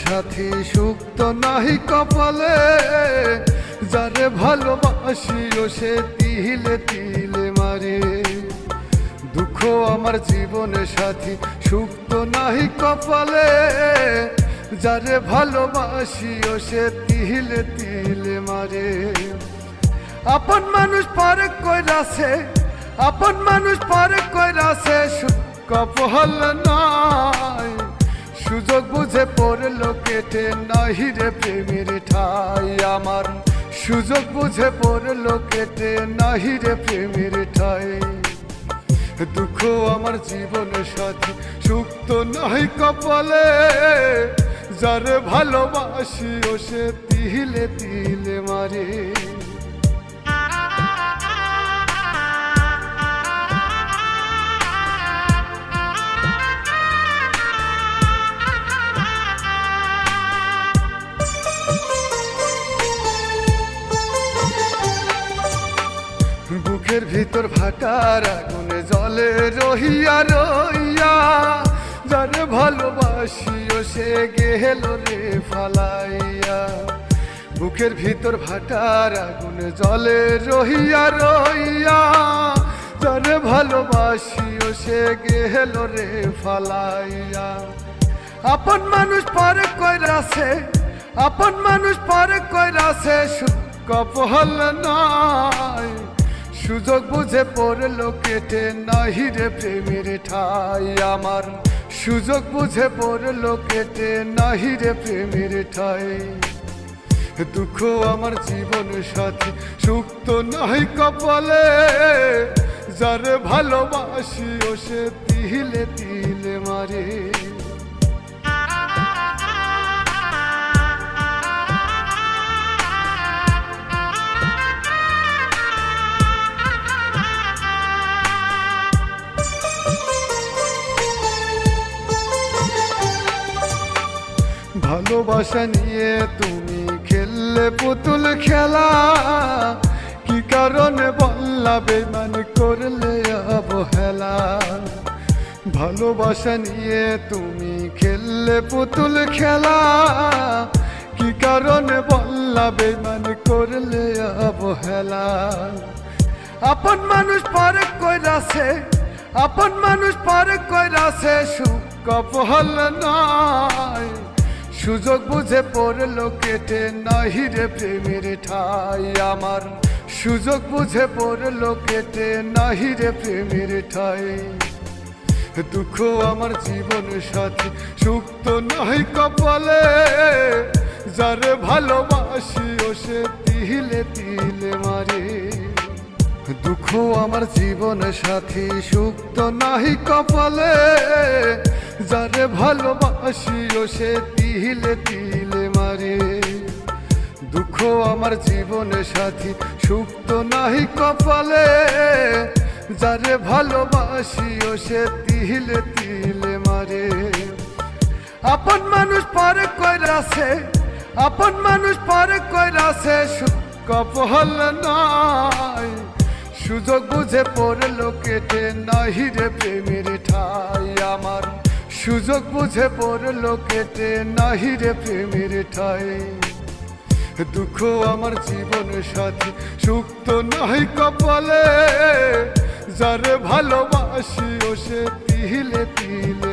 সাথী সুখ তো নাহি কপালে, যারে ভালোবাসি ও সে তিলে তিলে মারে। দুঃখ আমার জীবনে সাথী সুখ তো নাহি কপালে, যারে ভালোবাসি ও সে তিলে তিলে মারে। আপন মানুষ পারে কইরাছে, আপন মানুষ পারে কইরাছে, কপাল নাই সুযোগ বুঝে পড়ল কেটে নাহি রে প্রেমের ঠাই আমার। সুযোগ বুঝে পড়ল কেটে নাহি রে প্রেমের ঠাই। দুঃখ আমার জীবনে সাথী সুখ তো নাহি কপালে, যারে ভালোবাসি ও সে তিলে তিলে মারে। বুকের ভিতর ভাটার আগুনে জলে রহিয়া রইয়া, যারে ভালোবাসি ও সে গেল রে ফালাইয়া। বুকের ভিতর ভাটার আগুনে জলে রহিয়া রইয়া, যারে ভালোবাসি ও সে গেল রে ফালাইয়া। আপন মানুষ পারে কইরাছে, আপন মানুষ পারে কইরাছে, কপাল নাই সুযোগ বুঝে পড়ল কেটে নাহি রে প্রেমের ঠাই আমার। সুযোগ বুঝে পড়ল কেটে নাহি রে প্রেমের ঠাই। দুঃখ আমার জীবন সাথী সুখ তো নাহি কপালে, যারে ভালোবাসি ও সে তিলে তিলে মারে। ভালোবাসা নিয়ে তুমি খেললে পুতুল খেলা, কি কারণে বললা বেমান করলে অবহেলা। ভালোবাসা নিয়ে তুমি খেললে পুতুল খেলা, কি কারণে বললা বেমান করলে অবহেলা। আপন মানুষ পারে কইরাছে, আপন মানুষ পারে কইরাছে, সুখ কপাল নাই সুযোগ বুঝে পড়ল কেটে নাহি রে প্রেমের ঠাই আমার। সুযোগ বুঝে পড়ল কেটে নাহি রে প্রেমের ঠাই। দুঃখ আমার জীবন সাথী সুখ তো নাহি কপালে, যারে ভালোবাসি ও সে তিলে তিলে মারে। দুঃখ আমার জীবন সাথী সুখ তো নাহি কপালে, যারে ভালোবাসি ও সে তিলে তিলে মারে। দুঃখ আমার জীবনে সাথী সুখ তো নাহি কপালে, যারে ভালোবাসি ও সে তিলে তিলে মারে। আপন মানুষ পারে কইরাছে, আপন মানুষ পারে কইরাছে, কপাল নাই সুযোগ বুঝে পড়ল কেটে নাহি রে প্রেমের ঠাই আমার। সুযোগ বুঝে পড়ল কেটে নাহি রে প্রেমের ঠাই। দুঃখ আমার জীবন সাথী সুখ তো নাহি কপালে, যারে ভালোবাসি ও সে তিলে তিলে